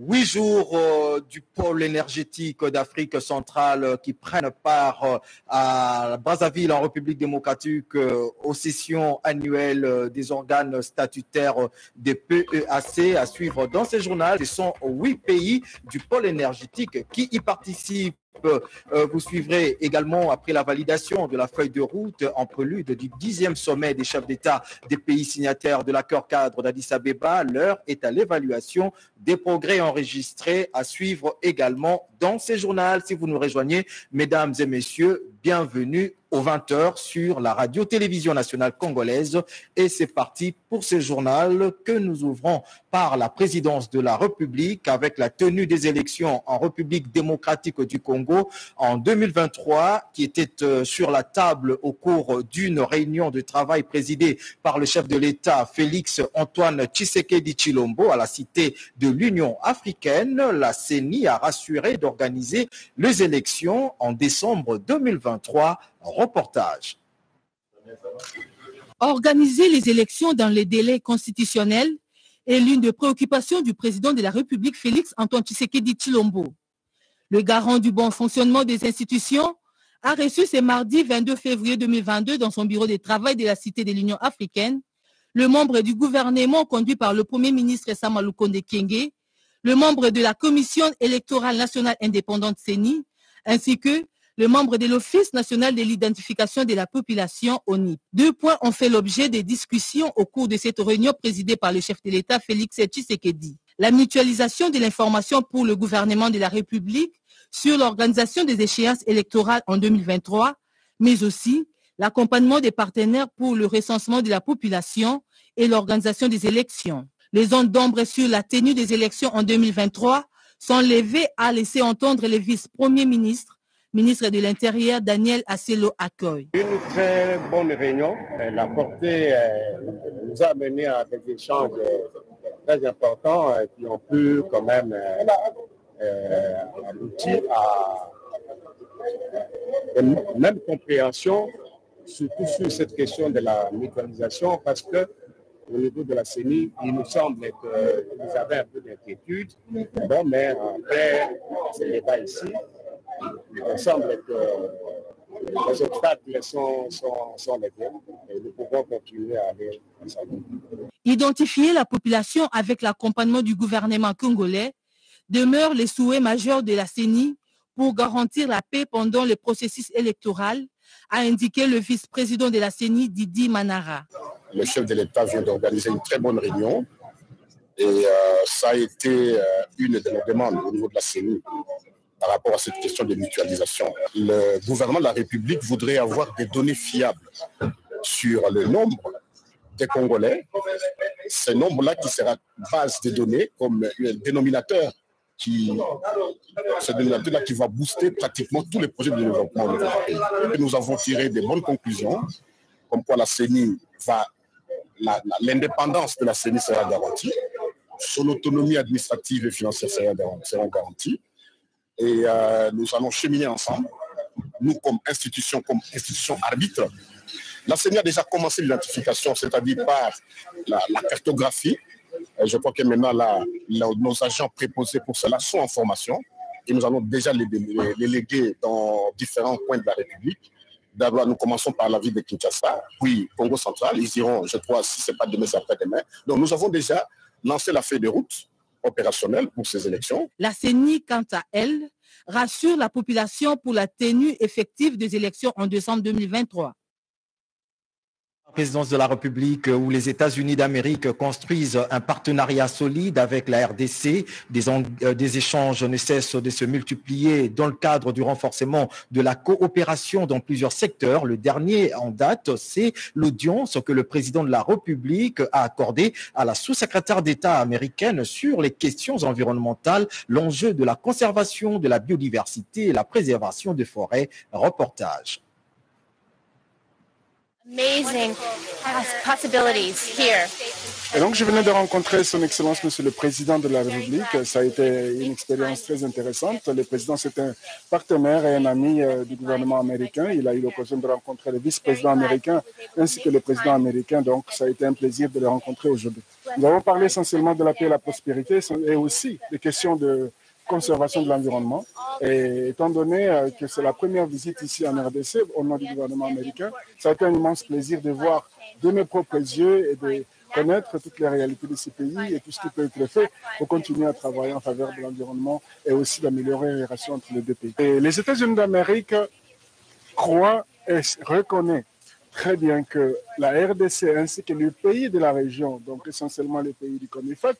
8 jours du pôle énergétique d'Afrique centrale qui prennent part à Brazzaville en République démocratique aux sessions annuelles des organes statutaires des PEAC à suivre dans ce journal. Ce sont 8 pays du pôle énergétique qui y participent. Vous suivrez également, après la validation de la feuille de route en prélude du 10e sommet des chefs d'État des pays signataires de l'accord cadre d'Addis Abeba, l'heure est à l'évaluation des progrès enregistrés à suivre également dans ces journaux. Si vous nous rejoignez, mesdames et messieurs, bienvenue aux 20h sur la radio-télévision nationale congolaise. Et c'est parti pour ce journal que nous ouvrons par la présidence de la République avec la tenue des élections en République démocratique du Congo en 2023 qui était sur la table au cours d'une réunion de travail présidée par le chef de l'État Félix Antoine Tshisekedi Tshilombo à la cité de l'Union africaine. La CENI a rassuré d'organiser les élections en décembre 2023. Reportage. Organiser les élections dans les délais constitutionnels est l'une des préoccupations du président de la République Félix Antoine Tshisekedi Tshilombo. Le garant du bon fonctionnement des institutions a reçu ce mardi 22 février 2022 dans son bureau de travail de la Cité de l'Union africaine le membre du gouvernement conduit par le Premier ministre Sama Lukonde Kyenge, le membre de la Commission électorale nationale indépendante CENI, ainsi que le membre de l'Office national de l'identification de la population ONIP. 2 points ont fait l'objet des discussions au cours de cette réunion présidée par le chef de l'État Félix Tshisekedi. La mutualisation de l'information pour le gouvernement de la République sur l'organisation des échéances électorales en 2023, mais aussi l'accompagnement des partenaires pour le recensement de la population et l'organisation des élections. Les ondes d'ombre sur la tenue des élections en 2023 sont levées à laisser entendre le vice-premier ministre de l'Intérieur, Daniel Asselo Akoy. Une très bonne réunion. La portée nous a mené à des échanges très importants qui ont pu quand même aboutir à une même compréhension, surtout sur cette question de la mutualisation, parce que au niveau de la CENI, il nous semble qu'ils avaient un peu d'inquiétude. Bon, mais après ce débat ici, il me semble que les obstacles sont les mêmes et nous pouvons continuer à aller ensemble. Identifier la population avec l'accompagnement du gouvernement congolais demeure le souhait majeur de la CENI pour garantir la paix pendant le processus électoral, a indiqué le vice-président de la CENI, Didi Manara. Le chef de l'État vient d'organiser une très bonne réunion et ça a été une de nos demandes au niveau de la CENI par rapport à cette question de mutualisation. Le gouvernement de la République voudrait avoir des données fiables sur le nombre des Congolais. Ce nombre-là qui sera base de données comme un dénominateur ce dénominateur-là qui va booster pratiquement tous les projets de développement au niveau du pays. Et nous avons tiré des bonnes conclusions, comme quoi la CENI l'indépendance de la CENI sera garantie, son autonomie administrative et financière sera garantie. Et nous allons cheminer ensemble, nous comme institution arbitre. La CENI a déjà commencé l'identification, c'est-à-dire par la cartographie. Je crois que maintenant, nos agents préposés pour cela sont en formation et nous allons déjà les léguer dans différents coins de la République. D'abord, nous commençons par la ville de Kinshasa, puis Congo central. Ils iront, je crois, si ce n'est pas demain, c'est après-demain. Donc, nous avons déjà lancé la feuille de route opérationnelle pour ces élections. La CENI, quant à elle, rassure la population pour la tenue effective des élections en décembre 2023. La présidence de la République où les États-Unis d'Amérique construisent un partenariat solide avec la RDC. Des échanges ne cessent de se multiplier dans le cadre du renforcement de la coopération dans plusieurs secteurs. Le dernier en date, c'est l'audience que le président de la République a accordée à la sous-secrétaire d'État américaine sur les questions environnementales, l'enjeu de la conservation de la biodiversité et la préservation des forêts. Reportage. Amazing possibilities here. Et donc, je venais de rencontrer son Excellence, Monsieur le Président de la République. Ça a été une expérience très intéressante. Le Président, c'est un partenaire et un ami du gouvernement américain. Il a eu l'occasion de rencontrer le vice-président américain ainsi que le président américain. Donc, ça a été un plaisir de le rencontrer aujourd'hui. Nous avons parlé essentiellement de la paix et la prospérité et aussi des questions de conservation de l'environnement. Et étant donné que c'est la première visite ici en RDC au nom du gouvernement américain, ça a été un immense plaisir de voir de mes propres yeux et de connaître toutes les réalités de ces pays et tout ce qui peut être fait pour continuer à travailler en faveur de l'environnement et aussi d'améliorer les relations entre les deux pays. Et les États-Unis d'Amérique croient et reconnaissent très bien que la RDC ainsi que les pays de la région, donc essentiellement les pays du COMIFAC,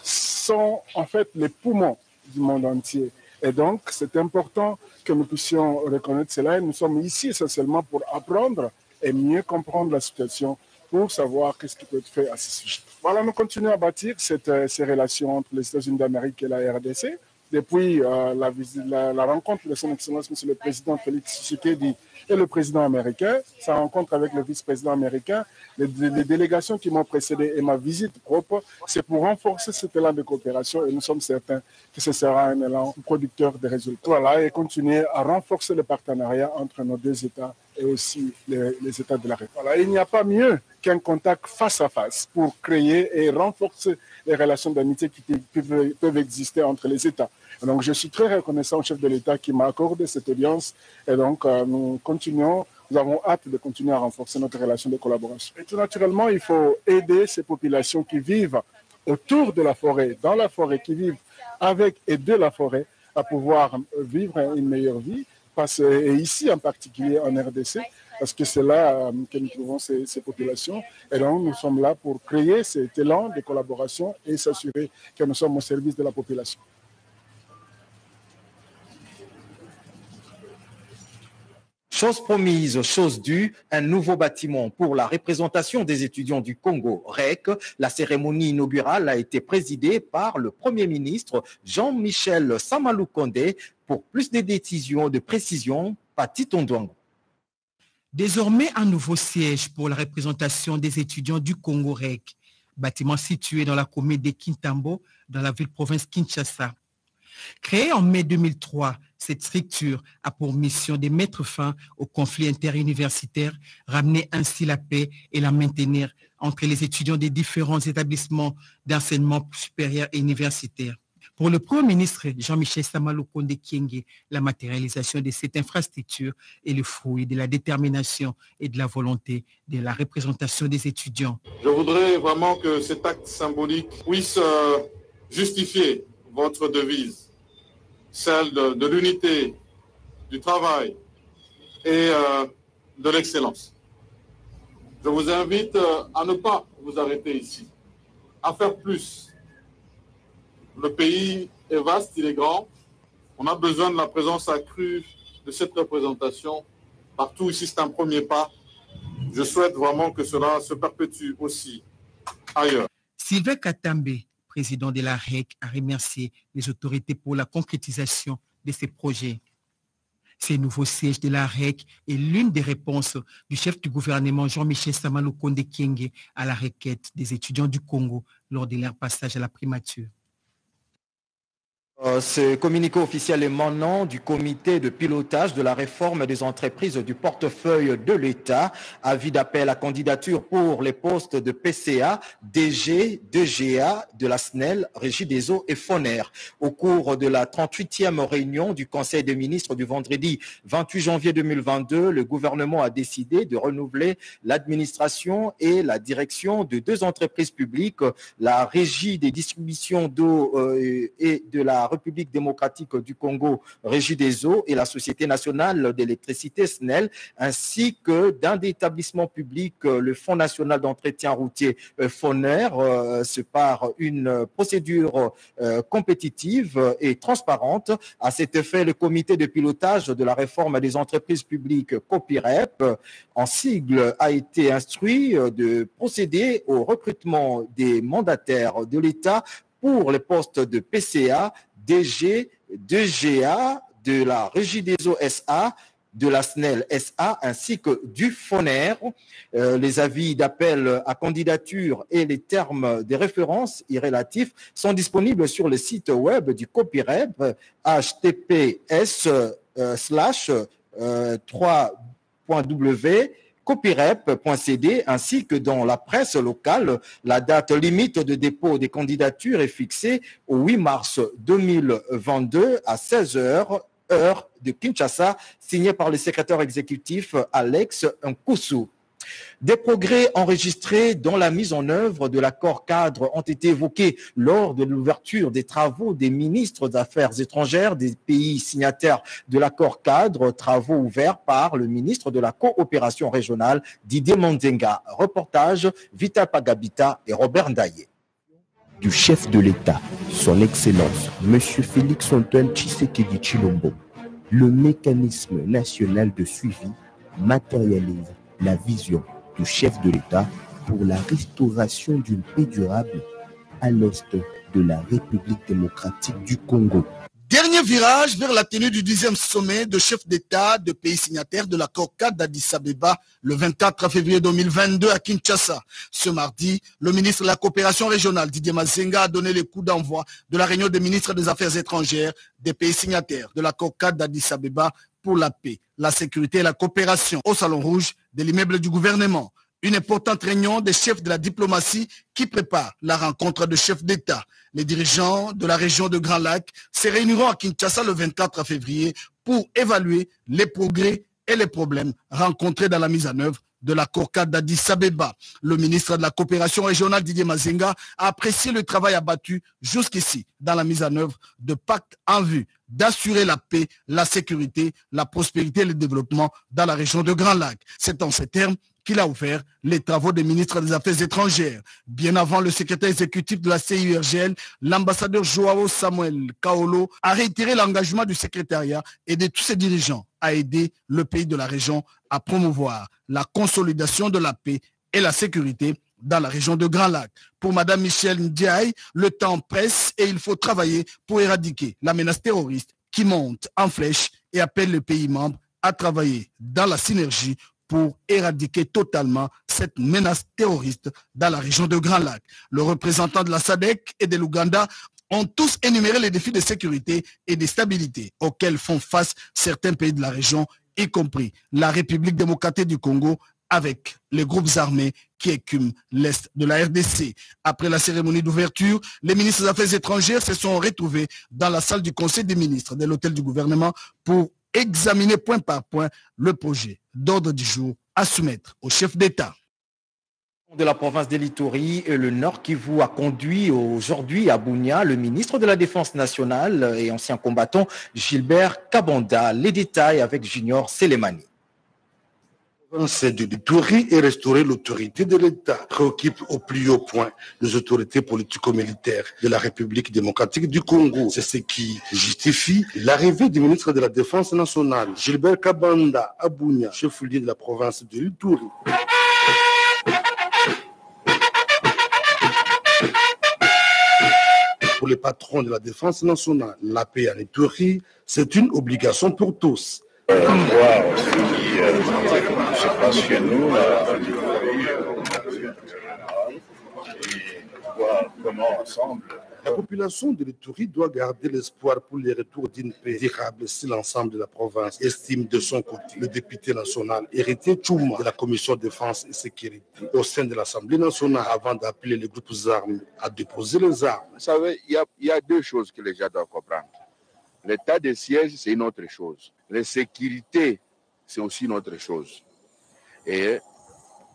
sont en fait les poumons du monde entier. Et donc, c'est important que nous puissions reconnaître cela. Et nous sommes ici essentiellement pour apprendre et mieux comprendre la situation pour savoir qu'est-ce qui peut être fait à ce sujet. Voilà, nous continuons à bâtir ces relations entre les États-Unis d'Amérique et la RDC. Depuis la rencontre de son Excellence, Monsieur le Président Félix Tshisekedi et le président américain, sa rencontre avec le vice-président américain, les délégations qui m'ont précédé et ma visite propre, c'est pour renforcer cet élan de coopération et nous sommes certains que ce sera un élan producteur de résultats. Voilà, et continuer à renforcer le partenariat entre nos deux États et aussi les États de la République. Voilà, il n'y a pas mieux qu'un contact face à face pour créer et renforcer les relations d'amitié qui peuvent exister entre les États. Donc, je suis très reconnaissant au chef de l'État qui m'a accordé cette audience. Et donc, nous avons hâte de continuer à renforcer notre relation de collaboration. Et tout naturellement, il faut aider ces populations qui vivent autour de la forêt, dans la forêt, qui vivent avec et de la forêt, à pouvoir vivre une meilleure vie. Et ici, en particulier en RDC, parce que c'est là que nous trouvons ces populations. Et donc, nous sommes là pour créer cet élan de collaboration et s'assurer que nous sommes au service de la population. Chose promise, chose due, un nouveau bâtiment pour la représentation des étudiants du Congo, REC. La cérémonie inaugurale a été présidée par le Premier ministre Jean-Michel Samaloukonde. Pour plus de décisions de précision, Pati Tondouango. Désormais, un nouveau siège pour la représentation des étudiants du Congo REC, bâtiment situé dans la commune de Kintambo, dans la ville-province Kinshasa. Créée en mai 2003, cette structure a pour mission de mettre fin au conflit interuniversitaire, ramener ainsi la paix et la maintenir entre les étudiants des différents établissements d'enseignement supérieur et universitaire. Pour le Premier ministre Jean-Michel Samaloukonde Kyenge, la matérialisation de cette infrastructure est le fruit de la détermination et de la volonté de la représentation des étudiants. Je voudrais vraiment que cet acte symbolique puisse justifier votre devise, celle de l'unité, du travail et de l'excellence. Je vous invite à ne pas vous arrêter ici, à faire plus. Le pays est vaste, il est grand. On a besoin de la présence accrue de cette représentation. Partout ici, c'est un premier pas. Je souhaite vraiment que cela se perpétue aussi ailleurs. Sylvain Katambe, président de la REC, a remercié les autorités pour la concrétisation de ces projets. Ce nouveau siège de la REC est l'une des réponses du chef du gouvernement Jean-Michel Samaloukonde Kyenge à la requête des étudiants du Congo lors de leur passage à la primature. Ce communiqué officiel émanant du comité de pilotage de la réforme des entreprises du portefeuille de l'État, avis d'appel à candidature pour les postes de PCA, DG, DGA de la SNEL, Régie des eaux et FONER. Au cours de la 38e réunion du Conseil des ministres du vendredi 28 janvier 2022, le gouvernement a décidé de renouveler l'administration et la direction de deux entreprises publiques, la Régie des distributions d'eau et de la République démocratique du Congo, Régie des eaux, et la Société nationale d'électricité SNEL, ainsi que d'un des établissements publics, le Fonds national d'entretien routier FONER, par une procédure compétitive et transparente. À cet effet, le comité de pilotage de la réforme des entreprises publiques COPIREP, en sigle, a été instruit de procéder au recrutement des mandataires de l'État pour les postes de PCA, DG, DGA de la Régie des eaux SA de la SNEL SA ainsi que du FONER. Les avis d'appel à candidature et les termes des références y relatifs sont disponibles sur le site web du COPIREP, https://3.w.copirep.cd, ainsi que dans la presse locale. La date limite de dépôt des candidatures est fixée au 8 mars 2022 à 16h, heure de Kinshasa, signé par le secrétaire exécutif Alex Nkoussou. Des progrès enregistrés dans la mise en œuvre de l'accord cadre ont été évoqués lors de l'ouverture des travaux des ministres des Affaires étrangères des pays signataires de l'accord cadre, travaux ouverts par le ministre de la coopération régionale Didier Mandenga. Reportage Vital Pagabita et Robert Ndaye. Du chef de l'État, son Excellence, M. Félix Antoine Tshisekedi Tshilombo, le mécanisme national de suivi matérialise la vision du chef de l'État pour la restauration d'une paix durable à l'est de la République démocratique du Congo. Dernier virage vers la tenue du 10e sommet de chefs d'État de pays signataires de l'accord cadre d'Addis Abeba le 24 février 2022 à Kinshasa. Ce mardi, le ministre de la coopération régionale Didier Mazenga a donné le coup d'envoi de la réunion des ministres des Affaires étrangères des pays signataires de l'accord cadre d'Addis Abeba pour la paix, la sécurité et la coopération au Salon Rouge de l'immeuble du gouvernement. Une importante réunion des chefs de la diplomatie qui prépare la rencontre de chefs d'État. Les dirigeants de la région de Grand Lac se réuniront à Kinshasa le 24 février pour évaluer les progrès et les problèmes rencontrés dans la mise en œuvre de l'accord cadre d'Addis Abeba. Le ministre de la coopération régionale Didier Mazenga a apprécié le travail abattu jusqu'ici dans la mise en œuvre de pactes en vue d'assurer la paix, la sécurité, la prospérité et le développement dans la région de Grand Lac. C'est en ces termes qu'il a ouvert les travaux des ministres des Affaires étrangères. Bien avant le secrétaire exécutif de la CIURGL, l'ambassadeur Joao Samuel Kaolo a réitéré l'engagement du secrétariat et de tous ses dirigeants à aider le pays de la région à promouvoir la consolidation de la paix et la sécurité dans la région de Grand Lac. Pour Mme Michelle Ndiaye, le temps presse et il faut travailler pour éradiquer la menace terroriste qui monte en flèche et appelle les pays membres à travailler dans la synergie pour éradiquer totalement cette menace terroriste dans la région de Grand Lac. Le représentant de la SADC et de l'Ouganda ont tous énuméré les défis de sécurité et de stabilité auxquels font face certains pays de la région, y compris la République démocratique du Congo, avec les groupes armés qui écument l'Est de la RDC. Après la cérémonie d'ouverture, les ministres des Affaires étrangères se sont retrouvés dans la salle du Conseil des ministres de l'hôtel du gouvernement pour examiner point par point le projet d'ordre du jour à soumettre au chef d'État. De la province de l'Ituri et le Nord Kivu a conduit aujourd'hui à Bunia le ministre de la Défense nationale et ancien combattant Gilbert Kabanda. Les détails avec Junior Selemani. C'est de l'Ituri et restaurer l'autorité de l'État préoccupe au plus haut point les autorités politico-militaires de la République démocratique du Congo. C'est ce qui justifie l'arrivée du ministre de la Défense nationale, Gilbert Kabanda, à Bunia, chef-lieu de la province de l'Ituri. Pour les patrons de la Défense nationale, la paix en Ituri, c'est une obligation pour tous. Voir ce qui se passe chez nous, et voir comment ensemble. La population de l'Ituri doit garder l'espoir pour le retour d'une paix durable si l'ensemble de la province estime de son côté. Le député national Héritier Tchouma de la Commission défense et sécurité au sein de l'Assemblée nationale avant d'appeler les groupes armés à déposer les armes. Vous savez, il y a deux choses que les gens doivent comprendre. L'état de siège, c'est une autre chose. La sécurité, c'est aussi une autre chose. Et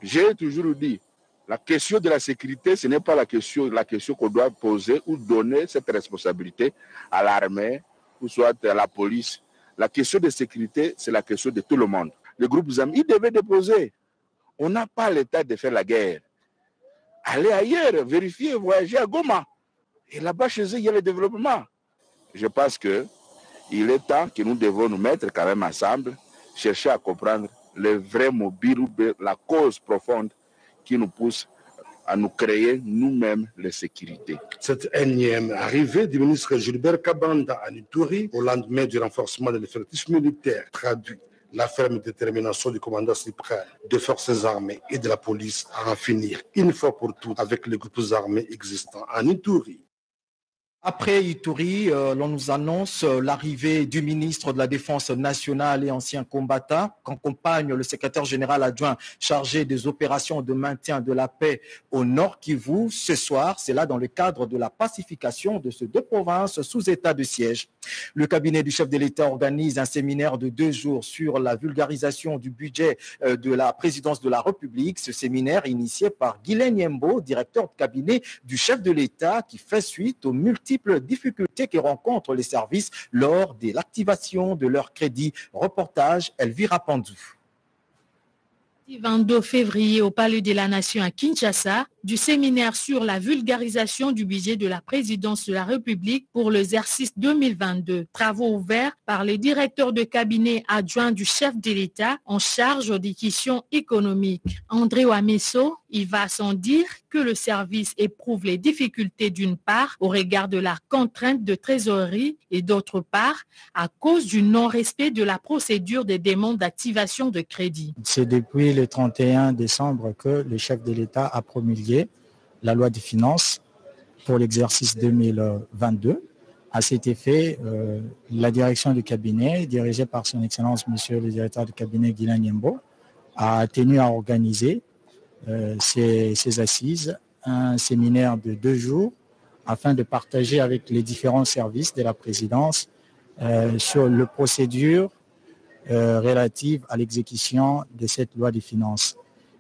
j'ai toujours dit, la question de la sécurité, ce n'est pas la question qu'on doit poser ou donner cette responsabilité à l'armée ou soit à la police. La question de sécurité, c'est la question de tout le monde. Les groupes amis, ils devaient déposer. On n'a pas l'état de faire la guerre. Allez ailleurs, vérifier, voyager à Goma. Et là-bas, chez eux, il y a le développement. Je pense qu'il est temps que nous devons nous mettre quand même ensemble, chercher à comprendre le vrai mobile ou la cause profonde qui nous pousse à nous créer nous-mêmes la sécurité. Cette énième arrivée du ministre Gilbert Kabanda à Ituri au lendemain du renforcement de l'effectif militaire traduit la ferme détermination du commandant suprême des forces armées et de la police à en finir une fois pour toutes avec les groupes armés existants en Ituri. Après Ituri, l'on nous annonce l'arrivée du ministre de la Défense nationale et ancien combattant, qu'accompagne le secrétaire général adjoint chargé des opérations de maintien de la paix au Nord Kivu. Ce soir, c'est là dans le cadre de la pacification de ces deux provinces sous état de siège. Le cabinet du chef de l'État organise un séminaire de 2 jours sur la vulgarisation du budget de la présidence de la République. Ce séminaire initié par Guylaine Yembo, directeur de cabinet du chef de l'État, qui fait suite aux multiples difficultés que rencontrent les services lors de l'activation de leur crédit. Reportage Elvira Pandou. 22 février au Palais de la Nation à Kinshasa, du séminaire sur la vulgarisation du budget de la présidence de la République pour l'exercice 2022. Travaux ouverts par les directeurs de cabinet adjoints du chef de l'État en charge des questions économiques. André Wameso, il va sans dire que le service éprouve les difficultés d'une part au regard de la contrainte de trésorerie et d'autre part à cause du non-respect de la procédure des demandes d'activation de crédit. C'est depuis le 31 décembre que le chef de l'État a promulgué la loi des finances pour l'exercice 2022. À cet effet, la direction du cabinet, dirigée par son Excellence, Monsieur le directeur du cabinet Guylaine Yembo, a tenu à organiser ces assises, un séminaire de 2 jours afin de partager avec les différents services de la présidence sur les procédures relatives à l'exécution de cette loi des finances.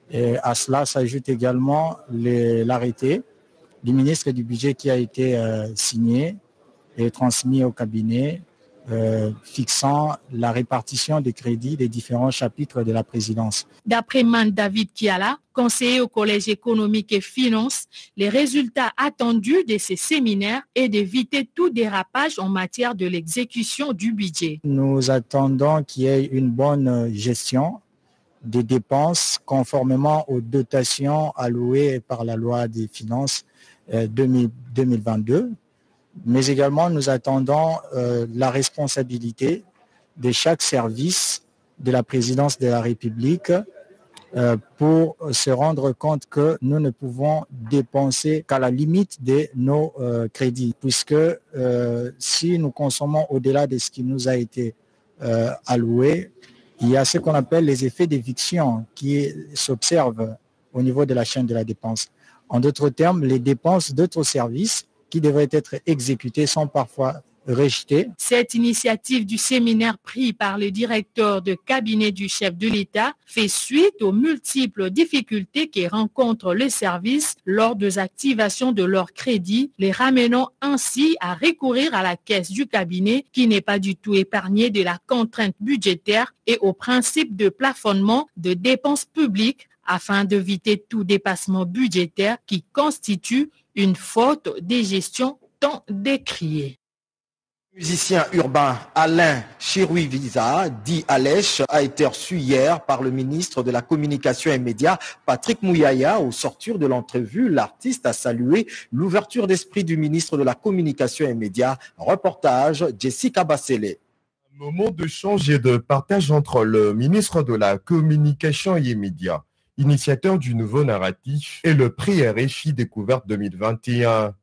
Et à cela s'ajoute également l'arrêté du ministre du Budget qui a été signé et transmis au cabinet fixant la répartition des crédits des différents chapitres de la présidence. D'après Man David Kiala, conseiller au Collège économique et finance, les résultats attendus de ces séminaires est d'éviter tout dérapage en matière de l'exécution du budget. Nous attendons qu'il y ait une bonne gestion des dépenses conformément aux dotations allouées par la loi des finances 2022. Mais également, nous attendons la responsabilité de chaque service de la présidence de la République pour se rendre compte que nous ne pouvons dépenser qu'à la limite de nos crédits, puisque si nous consommons au-delà de ce qui nous a été alloué, il y a ce qu'on appelle les effets d'éviction qui s'observent au niveau de la chaîne de la dépense. En d'autres termes, les dépenses d'autres services qui devraient être exécutés sont parfois rejetés. Cette initiative du séminaire pris par le directeur de cabinet du chef de l'État fait suite aux multiples difficultés que rencontrent les services lors des activations de leur crédit, les ramenant ainsi à recourir à la caisse du cabinet qui n'est pas du tout épargnée de la contrainte budgétaire et au principe de plafonnement de dépenses publiques afin d'éviter tout dépassement budgétaire qui constitue une faute de gestion tant décriée. Musicien urbain Alain Chirouivisa, dit Alèche, a été reçu hier par le ministre de la Communication et Médias, Patrick Mouyaya. Au sortir de l'entrevue, l'artiste a salué l'ouverture d'esprit du ministre de la Communication et Médias. Reportage Jessica Bassele. Un moment d'échange et de partage entre le ministre de la Communication et Médias, initiateur du nouveau narratif, et le prix RFI Découverte 2021.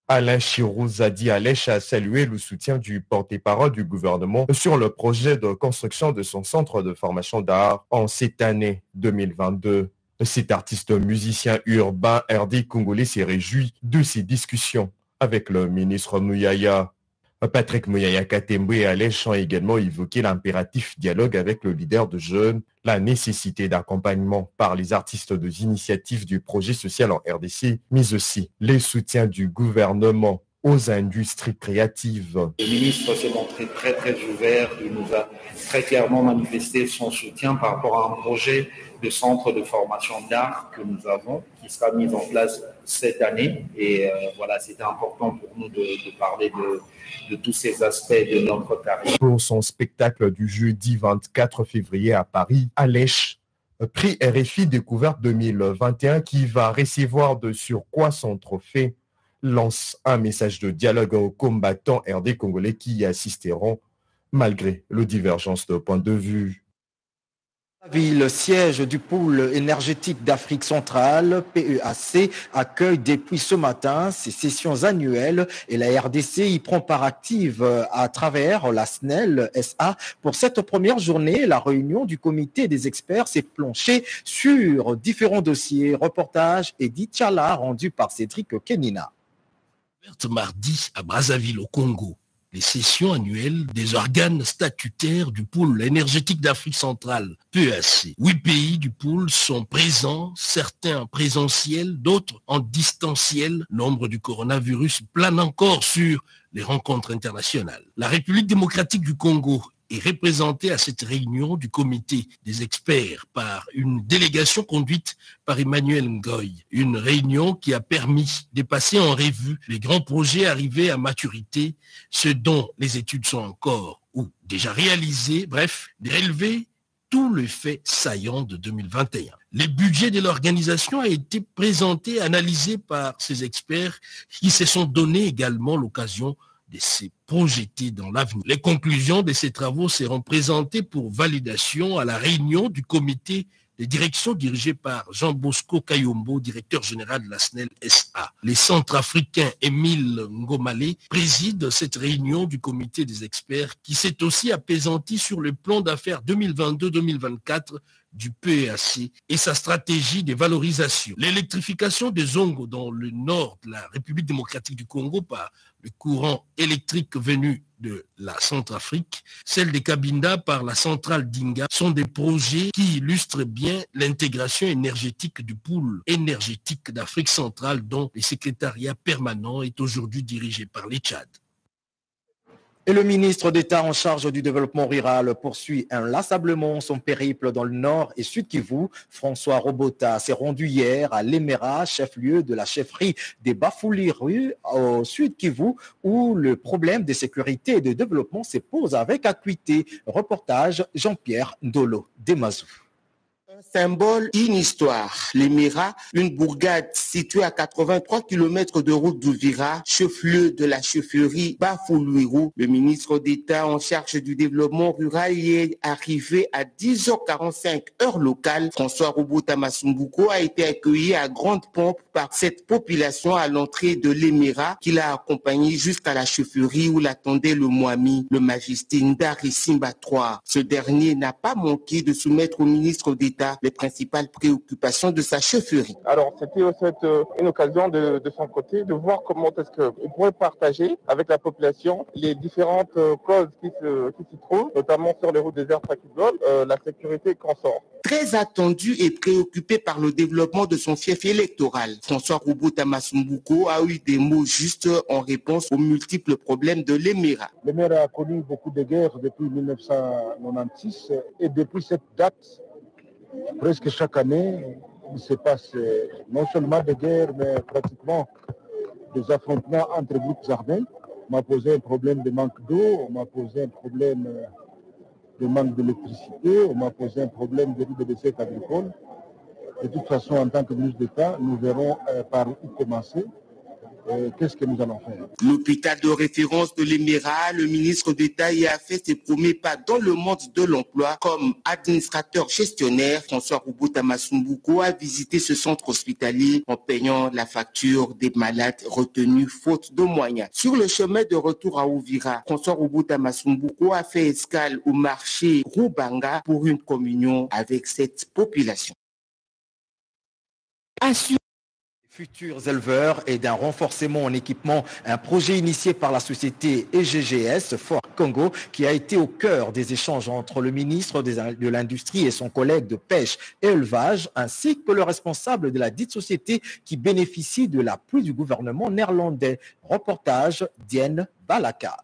Alain Chirouzadi Alèche a salué le soutien du porte-parole du gouvernement sur le projet de construction de son centre de formation d'art en cette année 2022. Cet artiste musicien urbain RD congolais s'est réjoui de ces discussions avec le ministre Mouyaya. Patrick Mouyaya Katembo et Alèche ont également évoqué l'impératif dialogue avec le leader de jeunes, la nécessité d'accompagnement par les artistes des initiatives du projet social en RDC, mais aussi les soutiens du gouvernement aux industries créatives. Le ministre s'est montré très ouvert, il nous a très clairement manifesté son soutien par rapport à un projet de centre de formation d'art que nous avons, qui sera mis en place cette année. Et voilà, c'était important pour nous de parler de tous ces aspects de notre carrière. Pour son spectacle du jeudi 24 février à Paris, Alèche, prix RFI Découverte 2021, qui va recevoir de surcroît son trophée, lance un message de dialogue aux combattants RD congolais qui y assisteront malgré les divergences de point de vue. Le siège du pôle énergétique d'Afrique centrale, PEAC, accueille depuis ce matin ses sessions annuelles et la RDC y prend part active à travers la SNEL SA. Pour cette première journée, la réunion du comité des experts s'est penchée sur différents dossiers. Reportage Edith Chala rendu par Cédric Kenina. Mardi à Brazzaville au Congo. Les sessions annuelles des organes statutaires du pôle énergétique d'Afrique centrale, PEAC. 8 pays du pôle sont présents, certains en présentiel, d'autres en distanciel. L'ombre du coronavirus plane encore sur les rencontres internationales. La République démocratique du Congo est représentée à cette réunion du comité des experts par une délégation conduite par Emmanuel Ngoy. Une réunion qui a permis de passer en revue les grands projets arrivés à maturité, ceux dont les études sont encore ou déjà réalisées, bref, de relever tous les faits saillants de 2021. Le budget de l'organisation a été présenté, analysé par ces experts qui se sont donné également l'occasion de se projeter dans l'avenir. Les conclusions de ces travaux seront présentées pour validation à la réunion du comité de direction dirigé par Jean Bosco Kayombo, directeur général de la SNEL SA. Les Centrafricains Émile Ngomale préside cette réunion du comité des experts qui s'est aussi apaisanti sur le plan d'affaires 2022-2024 du PEAC et sa stratégie de valorisation. L'électrification des Zongo dans le nord de la République démocratique du Congo par le courant électrique venu de la Centrafrique, celle des Cabinda par la centrale d'Inga sont des projets qui illustrent bien l'intégration énergétique du pôle énergétique d'Afrique centrale dont le secrétariat permanent est aujourd'hui dirigé par les Tchad. Et le ministre d'État en charge du développement rural poursuit inlassablement son périple dans le nord et sud Kivu. François Robota s'est rendu hier à Lemera, chef-lieu de la chefferie des Bafouliru au sud Kivu, où le problème de sécurité et de développement se pose avec acuité. Reportage Jean-Pierre Ndolo Demazou. Symbole d'une histoire. Lemera, une bourgade située à 83 km de route d'Ouvira, chef-lieu de la chefferie Bafouliru. Le ministre d'État en charge du développement rural y est arrivé à 10h45 heure locale. François Robota Masumbuko a été accueilli à grande pompe par cette population à l'entrée de Lemera, qui l'a accompagné jusqu'à la chefferie où l'attendait le Mwami, le majesté Ndari Simba III. Ce dernier n'a pas manqué de soumettre au ministre d'État les principales préoccupations de sa chefferie. Alors, c'était une occasion de son côté de voir comment est-ce qu'il pourrait partager avec la population les différentes causes qui s'y trouvent, notamment sur les routes désertes Fakidol, la sécurité et consort. Très attendu et préoccupé par le développement de son fief électoral, François Robota Masumbuko a eu des mots justes en réponse aux multiples problèmes de Lemera. Lemera a connu beaucoup de guerres depuis 1996 et depuis cette date, presque chaque année, il se passe non seulement des guerres, mais pratiquement des affrontements entre groupes armés. On m'a posé un problème de manque d'eau, on m'a posé un problème de manque d'électricité, on m'a posé un problème de riz de dessert agricole. De toute façon, en tant que ministre d'État, nous verrons par où commencer. Qu'est-ce que nous allons faire? L'hôpital de référence de Lemera, le ministre d'État y a fait ses premiers pas dans le monde de l'emploi comme administrateur gestionnaire. François Robota Masumbuko a visité ce centre hospitalier en payant la facture des malades retenus faute de moyens. Sur le chemin de retour à Ouvira, François Robota Masumbuko a fait escale au marché Rubanga pour une communion avec cette population. Futurs éleveurs et d'un renforcement en équipement, un projet initié par la société EGGS Fort Congo qui a été au cœur des échanges entre le ministre de l'Industrie et son collègue de pêche et élevage, ainsi que le responsable de la dite société qui bénéficie de l'appui du gouvernement néerlandais. Reportage Diane Balaka.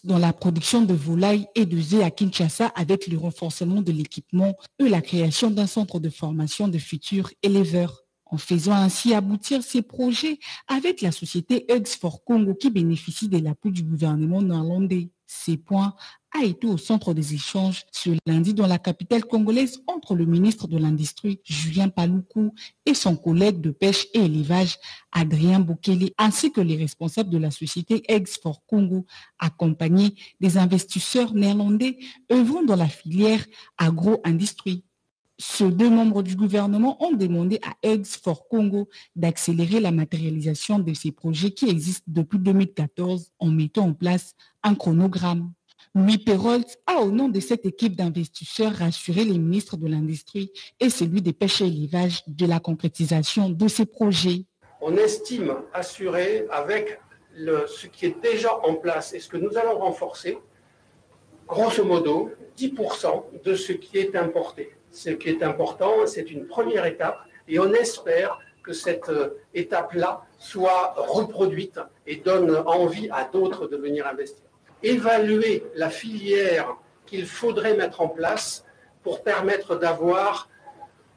Dans la production de volailles et de œufs à Kinshasa avec le renforcement de l'équipement et la création d'un centre de formation de futurs éleveurs. En faisant ainsi aboutir ces projets avec la société Eggs for Congo qui bénéficie de l'appui du gouvernement néerlandais. Ces points a été au centre des échanges ce lundi dans la capitale congolaise entre le ministre de l'Industrie, Julien Paluku, et son collègue de pêche et élevage, Adrien Boukele, ainsi que les responsables de la société Exfort Congo, accompagnés des investisseurs néerlandais œuvrant dans la filière agro-industrie. Ces deux membres du gouvernement ont demandé à Exfort Congo d'accélérer la matérialisation de ces projets qui existent depuis 2014 en mettant en place un chronogramme. Louis Perrault a, au nom de cette équipe d'investisseurs, rassuré les ministres de l'Industrie et celui des pêches et élevage de la concrétisation de ces projets. On estime assurer avec ce qui est déjà en place et ce que nous allons renforcer, grosso modo, 10% de ce qui est importé. Ce qui est important, c'est une première étape et on espère que cette étape-là soit reproduite et donne envie à d'autres de venir investir. Évaluer la filière qu'il faudrait mettre en place pour permettre d'avoir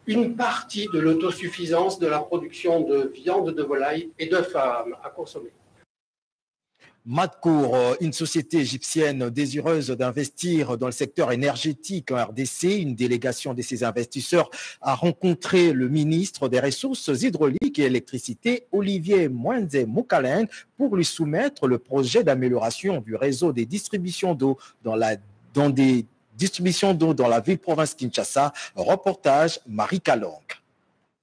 une partie de l'autosuffisance de la production de viande de volaille et d'œufs à consommer. Matcour, une société égyptienne désireuse d'investir dans le secteur énergétique en RDC, une délégation de ses investisseurs a rencontré le ministre des Ressources hydrauliques et électricité, Olivier Mwenze Moukaleng, pour lui soumettre le projet d'amélioration du réseau des distributions d'eau dans la ville-province Kinshasa. Reportage Marie Kalong.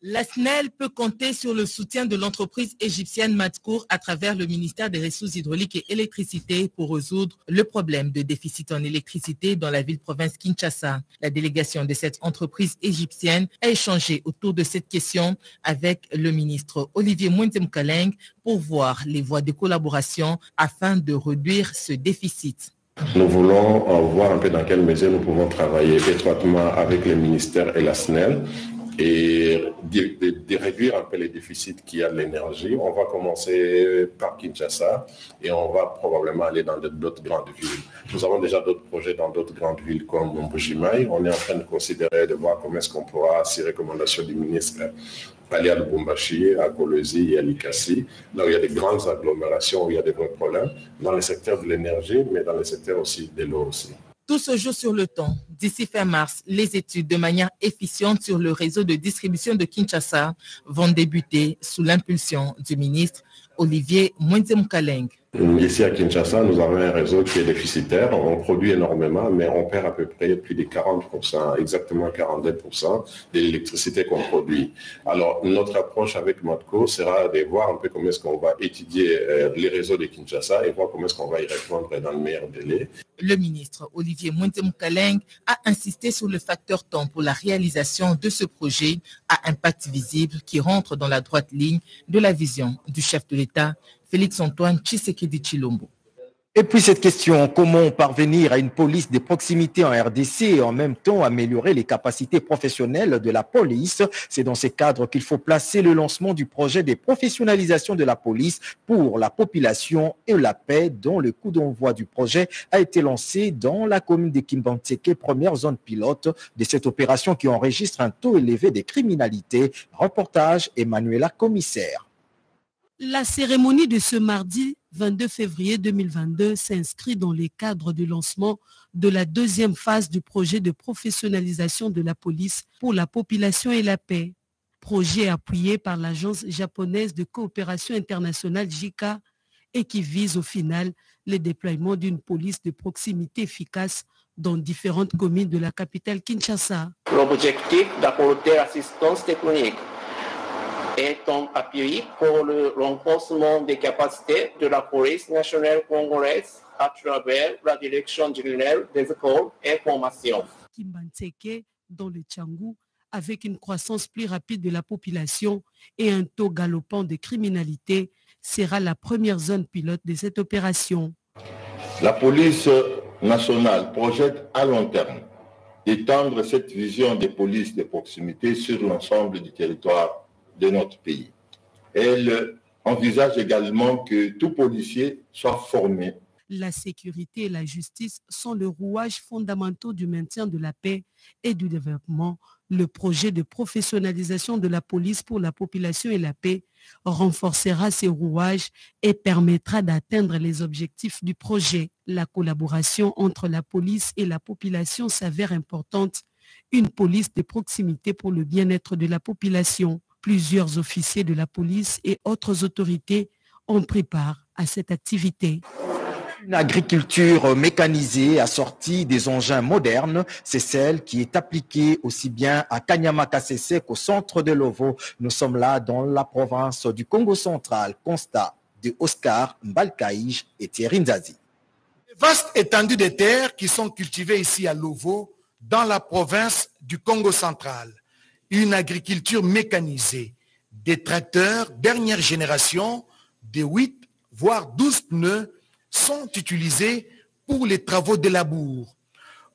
La SNEL peut compter sur le soutien de l'entreprise égyptienne Matcour à travers le ministère des Ressources hydrauliques et électricité pour résoudre le problème de déficit en électricité dans la ville-province Kinshasa. La délégation de cette entreprise égyptienne a échangé autour de cette question avec le ministre Olivier Mwenze Moukaleng pour voir les voies de collaboration afin de réduire ce déficit. Nous voulons voir un peu dans quelle mesure nous pouvons travailler étroitement avec le ministère et la SNEL et de réduire un peu les déficits qu'il y a de l'énergie. On va commencer par Kinshasa et on va probablement aller dans d'autres grandes villes. Nous avons déjà d'autres projets dans d'autres grandes villes comme Mbujimaï. On est en train de considérer, de voir comment est-ce qu'on pourra, si recommandation du ministre, aller à Lubumbashi, à Kolwezi et à Likasi. Là où il y a des grandes agglomérations, où il y a des vrais problèmes, dans le secteur de l'énergie, mais dans le secteur aussi de l'eau aussi. Tout se joue sur le temps. D'ici fin mars, les études de manière efficiente sur le réseau de distribution de Kinshasa vont débuter sous l'impulsion du ministre Olivier Mwenze Moukaleng. Ici à Kinshasa, nous avons un réseau qui est déficitaire. On produit énormément, mais on perd à peu près plus de 40%, exactement 42% de l'électricité qu'on produit. Alors, notre approche avec Matco sera de voir un peu comment est-ce qu'on va étudier les réseaux de Kinshasa et voir comment est-ce qu'on va y répondre dans le meilleur délai. Le ministre Olivier Mwenze Moukaleng a insisté sur le facteur temps pour la réalisation de ce projet à impact visible qui rentre dans la droite ligne de la vision du chef de l'État, Félix-Antoine Tshisekedi Tshilombo. Et puis cette question, comment parvenir à une police de proximité en RDC et en même temps améliorer les capacités professionnelles de la police? C'est dans ces cadres qu'il faut placer le lancement du projet de professionnalisation de la police pour la population et la paix, dont le coup d'envoi du projet a été lancé dans la commune de Kimbantseke, première zone pilote de cette opération qui enregistre un taux élevé de criminalité. Reportage Emmanuela Commissaire. La cérémonie de ce mardi 22 février 2022 s'inscrit dans le cadre du lancement de la deuxième phase du projet de professionnalisation de la police pour la population et la paix. Projet appuyé par l'Agence japonaise de coopération internationale JICA et qui vise au final le déploiement d'une police de proximité efficace dans différentes communes de la capitale Kinshasa. L'objectif d'apporter assistance technique est un appui pour le renforcement des capacités de la police nationale congolaise à travers la direction générale des écoles et formations. Kimbantseke, dans le Tchangou, avec une croissance plus rapide de la population et un taux galopant de criminalité, sera la première zone pilote de cette opération. La police nationale projette à long terme d'étendre cette vision des polices de proximité sur l'ensemble du territoire de notre pays. Elle envisage également que tout policier soit formé. La sécurité et la justice sont le rouage fondamentaux du maintien de la paix et du développement. Le projet de professionnalisation de la police pour la population et la paix renforcera ces rouages et permettra d'atteindre les objectifs du projet. La collaboration entre la police et la population s'avère importante. Une police de proximité pour le bien-être de la population. Plusieurs officiers de la police et autres autorités ont pris part à cette activité. Une agriculture mécanisée assortie des engins modernes, c'est celle qui est appliquée aussi bien à Kanyama-Kasese qu'au centre de Lovo. Nous sommes là dans la province du Congo central. Constat de Oscar Mbalkaïj et Thierry Nzazi. Vaste étendue de terres qui sont cultivées ici à Lovo, dans la province du Congo central. Une agriculture mécanisée, des tracteurs dernière génération, de 8 voire 12 pneus sont utilisés pour les travaux de labour.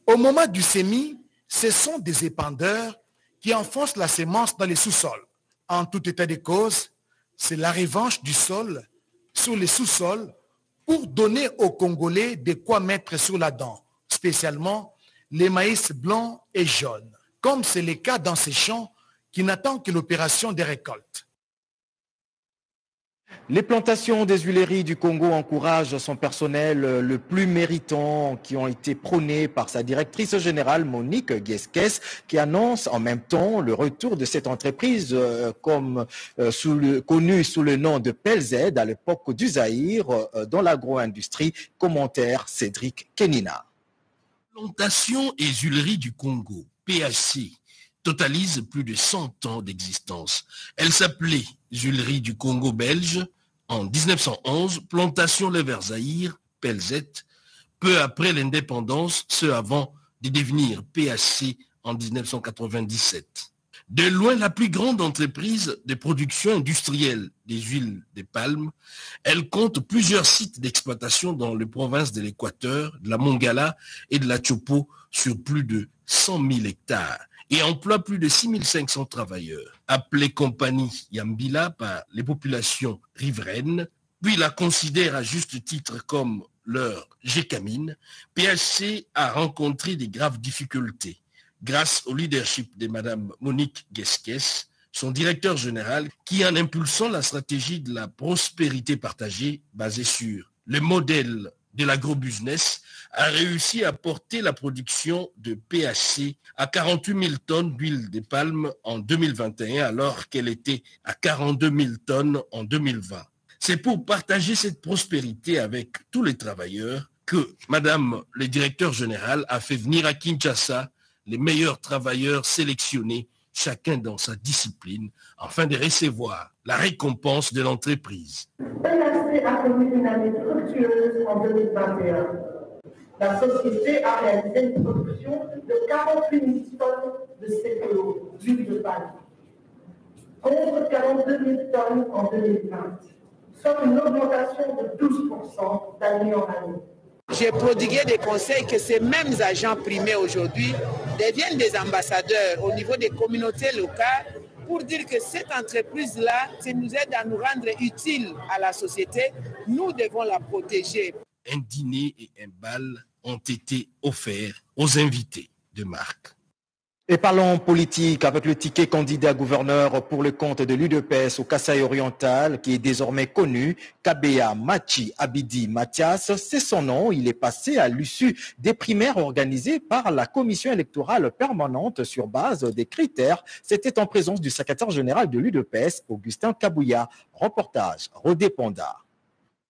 Au moment du semis, ce sont des épandeurs qui enfoncent la semence dans les sous-sols. En tout état de cause, c'est la revanche du sol sur les sous-sols pour donner aux Congolais de quoi mettre sur la dent, spécialement les maïs blancs et jaunes, comme c'est le cas dans ces champs qui n'attendent que l'opération des récoltes. Les plantations des huileries du Congo encouragent son personnel le plus méritant qui ont été prônés par sa directrice générale Monique Guesquès qui annonce en même temps le retour de cette entreprise connue sous le nom de PLZ à l'époque du Zaïre dans l'agro-industrie. Commentaire Cédric Kenina. Plantations et huileries du Congo, PHC, totalise plus de 100 ans d'existence. Elle s'appelait Huileries du Congo belge en 1911, Plantation Le Verzaïr, PLZ, peu après l'indépendance, ce avant de devenir PHC en 1997. De loin la plus grande entreprise de production industrielle des huiles de palme, elle compte plusieurs sites d'exploitation dans les provinces de l'Équateur, de la Mongala et de la Chopo sur plus de 100 000 hectares. Et emploie plus de 6500 travailleurs, appelée compagnie Yambila par les populations riveraines, puis la considère à juste titre comme leur Gécamine. PHC a rencontré des graves difficultés grâce au leadership de Mme Monique Guesquès, son directeur général, qui en impulsant la stratégie de la prospérité partagée basée sur le modèle de l'agrobusiness, a réussi à porter la production de PHC à 48 000 tonnes d'huile de palme en 2021, alors qu'elle était à 42 000 tonnes en 2020. C'est pour partager cette prospérité avec tous les travailleurs que Madame le directeur général a fait venir à Kinshasa les meilleurs travailleurs sélectionnés, chacun dans sa discipline, afin de recevoir la récompense de l'entreprise. PHC a connu une année fructueuse en 2021. La société a réalisé une production de 48 000 tonnes de CPO, d'huile de palme, contre 42 000 tonnes en 2020, soit une augmentation de 12% d'année en année. J'ai prodigué des conseils que ces mêmes agents primés aujourd'hui deviennent des ambassadeurs au niveau des communautés locales pour dire que cette entreprise-là, ça nous aide à nous rendre utiles à la société. Nous devons la protéger. Un dîner et un bal ont été offerts aux invités de marque. Et parlons politique avec le ticket candidat gouverneur pour le compte de l'UDPS au Kasaï oriental qui est désormais connu, Kabea Machi Abidi Mathias, c'est son nom. Il est passé à l'issue des primaires organisées par la commission électorale permanente sur base des critères. C'était en présence du secrétaire général de l'UDPS, Augustin Kabouya. Reportage Rodé Ponda.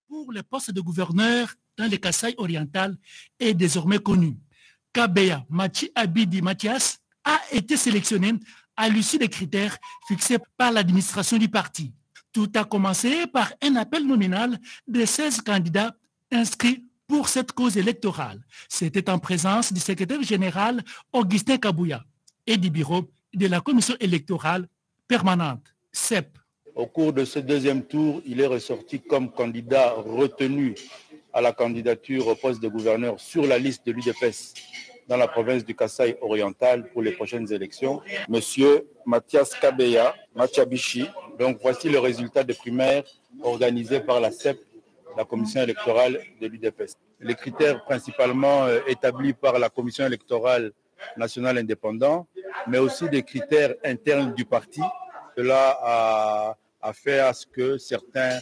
Pour le poste de gouverneur dans le Kasaï oriental est désormais connu. Kabea Machi Abidi Mathias a été sélectionné à l'issue des critères fixés par l'administration du parti. Tout a commencé par un appel nominal de 16 candidats inscrits pour cette cause électorale. C'était en présence du secrétaire général Augustin Kabouya et du bureau de la commission électorale permanente, CEP. Au cours de ce deuxième tour, il est ressorti comme candidat retenu à la candidature au poste de gouverneur sur la liste de l'UDPS dans la province du Kasaï oriental pour les prochaines élections, Monsieur Mathias Kabea Machabishi. Donc voici le résultat des primaires organisées par la CEP, la commission électorale de l'UDPS. Les critères principalement établis par la commission électorale nationale indépendante, mais aussi des critères internes du parti. Cela a fait à ce que certains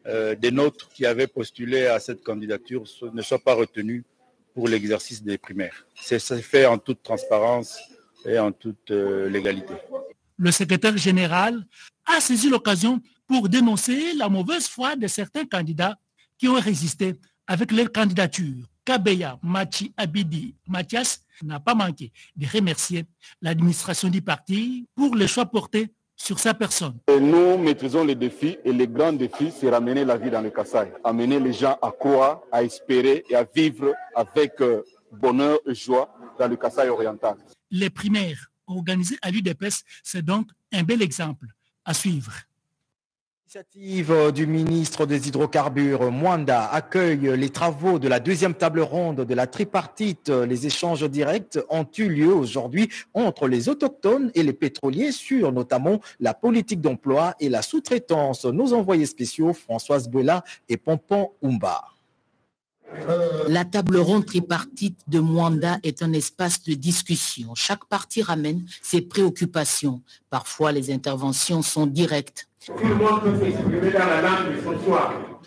des nôtres qui avaient postulé à cette candidature ne soient pas retenus pour l'exercice des primaires. C'est fait en toute transparence et en toute légalité. Le secrétaire général a saisi l'occasion pour dénoncer la mauvaise foi de certains candidats qui ont résisté avec leur candidature. Kabeya Machi Abidi Mathias n'a pas manqué de remercier l'administration du parti pour les choix portés sur sa personne. Et nous maîtrisons les défis et les grands défis, c'est ramener la vie dans le Kasaï, amener les gens à croire, à espérer et à vivre avec bonheur et joie dans le Kasaï oriental. Les primaires organisées à l'UDPS, c'est donc un bel exemple à suivre. L'initiative du ministre des Hydrocarbures, Mwanda, accueille les travaux de la deuxième table ronde de la tripartite. Les échanges directs ont eu lieu aujourd'hui entre les autochtones et les pétroliers sur notamment la politique d'emploi et la sous-traitance. Nos envoyés spéciaux, Françoise Bella et Pompon Oumba. La table ronde tripartite de Mwanda est un espace de discussion. Chaque partie ramène ses préoccupations. Parfois, les interventions sont directes.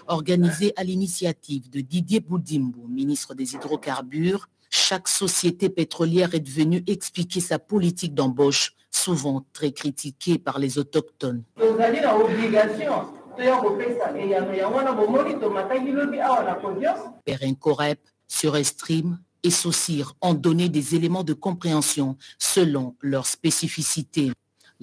Organisé à l'initiative de Didier Boudimbo, ministre des Hydrocarbures, chaque société pétrolière est devenue expliquer sa politique d'embauche, souvent très critiquée par les autochtones. Perrin Corep, Surestream et Saucir ont donné des éléments de compréhension selon leurs spécificités.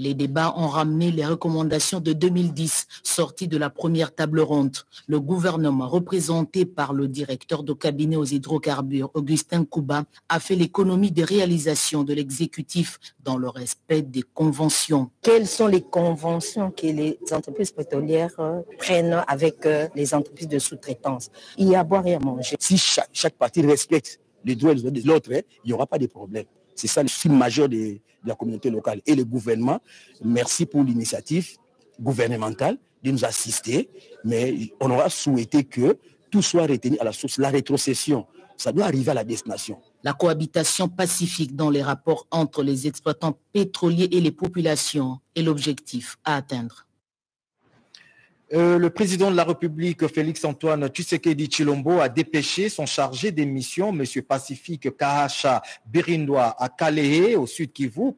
Les débats ont ramené les recommandations de 2010 sorties de la première table ronde. Le gouvernement, représenté par le directeur de cabinet aux hydrocarbures, Augustin Kouba, a fait l'économie des réalisations de l'exécutif dans le respect des conventions. Quelles sont les conventions que les entreprises pétrolières prennent avec les entreprises de sous-traitance? Il y a à boire et à manger. Si chaque partie respecte les droits de l'autre, il n'y aura pas de problème. C'est ça le souci majeur de la communauté locale. Et le gouvernement, merci pour l'initiative gouvernementale de nous assister, mais on aura souhaité que tout soit retenu à la source. La rétrocession, ça doit arriver à la destination. La cohabitation pacifique dans les rapports entre les exploitants pétroliers et les populations est l'objectif à atteindre. Le président de la République, Félix-Antoine Tshisekedi Tshilombo, a dépêché son chargé de mission, M. Pacifique Kahasha Birindwa, à Kalehe, au sud Kivu,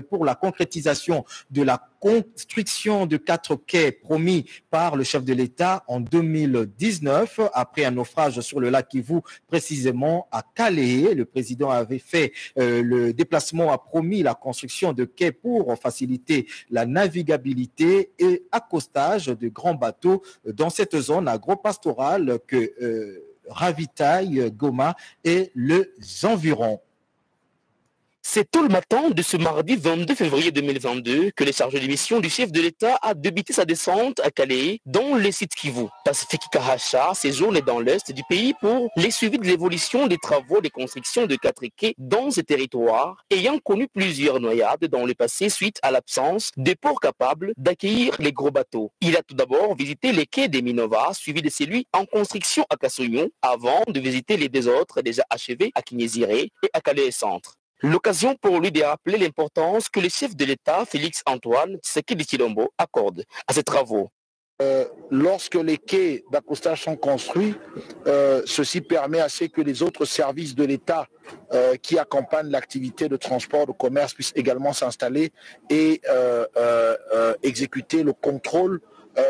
pour la concrétisation de la construction de 4 quais promis par le chef de l'État en 2019, après un naufrage sur le lac Kivu, précisément à Kalehe. Le président avait fait le déplacement, a promis la construction de quais pour faciliter la navigabilité et accostage de grands bateaux dans cette zone agro-pastorale que ravitaille Goma et les environs. C'est tôt le matin de ce mardi 22 février 2022 que le chargé de mission du chef de l'État a débuté sa descente à Calais, dans le site Kivu. Pacifique Kahasha séjourne dans l'est du pays pour les suivis de l'évolution des travaux de construction de 4 quais dans ce territoire, ayant connu plusieurs noyades dans le passé suite à l'absence de ports capables d'accueillir les gros bateaux. Il a tout d'abord visité les quais des Minova, suivi de celui en construction à Kassouyon, avant de visiter les 2 autres déjà achevés à Kinyeziré et à Calais Centre. L'occasion pour lui de rappeler l'importance que le chef de l'État, Félix-Antoine Tshisekedi Tshilombo, accorde à ces travaux. Lorsque les quais d'accostage sont construits, ceci permet à ce que les autres services de l'État qui accompagnent l'activité de transport, de commerce puissent également s'installer et exécuter le contrôle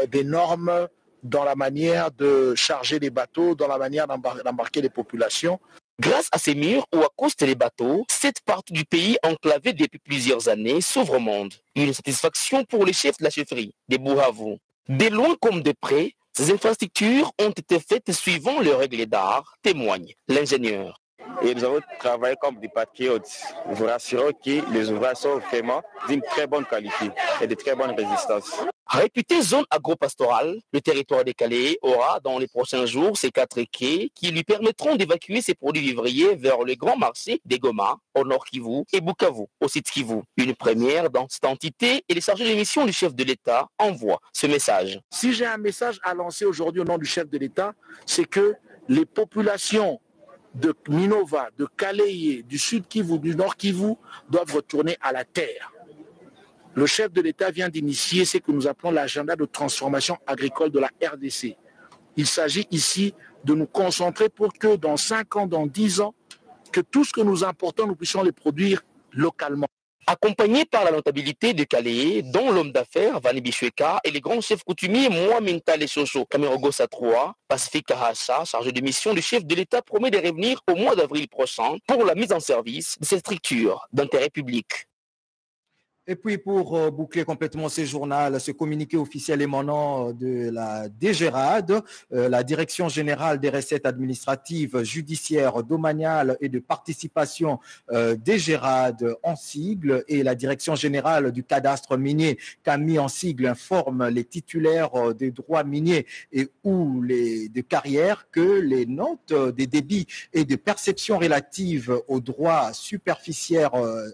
des normes dans la manière de charger les bateaux, dans la manière d'embarquer les populations. Grâce à ces murs où accostent les bateaux, cette partie du pays enclavée depuis plusieurs années s'ouvre au monde. Une satisfaction pour les chefs de la chefferie des Buhavu. De loin comme de près, ces infrastructures ont été faites suivant les règles d'art, témoigne l'ingénieur. Et nous avons travaillé comme des patriotes. Nous vous rassurons que les ouvrages sont vraiment d'une très bonne qualité et de très bonne résistance. Réputé zone agro-pastorale, le territoire de Calais aura dans les prochains jours ces 4 quais qui lui permettront d'évacuer ses produits vivriers vers le grand marché des Goma, au nord Kivu, et Bukavu, au sud Kivu. Une première dans cette entité et les chargés de mission du chef de l'État envoient ce message. Si j'ai un message à lancer aujourd'hui au nom du chef de l'État, c'est que les populations de Minova, de Kalehe, du sud Kivu, du nord Kivu doivent retourner à la terre. Le chef de l'État vient d'initier ce que nous appelons l'agenda de transformation agricole de la RDC. Il s'agit ici de nous concentrer pour que dans 5 ans, dans 10 ans, que tout ce que nous importons, nous puissions le produire localement. Accompagné par la notabilité de Calais, dont l'homme d'affaires Vani Bichweka et les grands chefs coutumiers Mohaminta Lessoso, Kamerogo Satroa, Pacifique Kahasa, chargé de mission, le chef de l'État promet de revenir au mois d'avril prochain pour la mise en service de cette structure d'intérêt public. Et puis pour boucler complètement ce journal, ce communiqué officiel émanant de la DGRAD, la Direction générale des recettes administratives, judiciaires, domaniales et de participation DGRAD en sigle et la Direction générale du cadastre minier CAMI en sigle informe les titulaires des droits miniers et ou de carrière que les notes des débits et de perceptions relatives aux droits superficiaires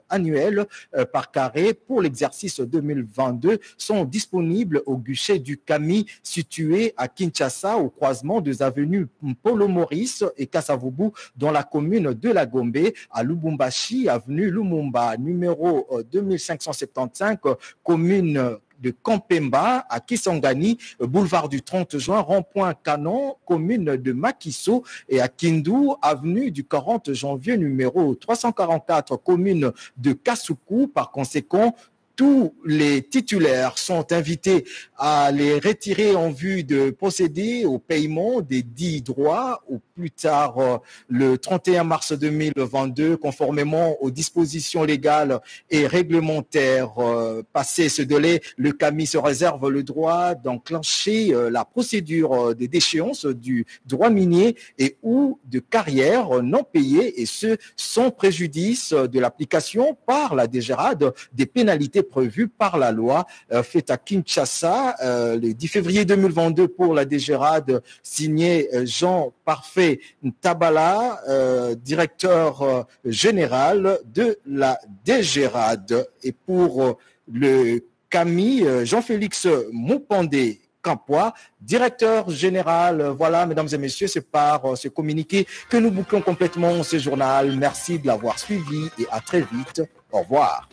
annuels par carré pour l'exercice 2022 sont disponibles au guichet du CAMI situé à Kinshasa au croisement des avenues Polo Maurice et Kasavubu dans la commune de la Gombe, à Lubumbashi, avenue Lumumba, numéro 2575, commune de Kampemba à Kisangani, boulevard du 30 juin, rond-point Canon, commune de Makiso, et à Kindu, avenue du 40 janvier, numéro 344, commune de Kasuku. Par conséquent, tous les titulaires sont invités à les retirer en vue de procéder au paiement des 10 droits au plus tard le 31 mars 2022, conformément aux dispositions légales et réglementaires. Passé ce délai, le CAMI se réserve le droit d'enclencher la procédure des déchéances du droit minier et ou de carrière non payées, et ce sans préjudice de l'application par la DGRAD des pénalités prévues par la loi. Fait à Kinshasa le 10 février 2022 pour la DGRAD, signé Jean Parfait Tabala, directeur général de la DGRAD. Et pour le CAMI, Jean-Félix Moupandé Campois, directeur général. Voilà, mesdames et messieurs, c'est par ce communiqué que nous bouclons complètement ce journal. Merci de l'avoir suivi et à très vite. Au revoir.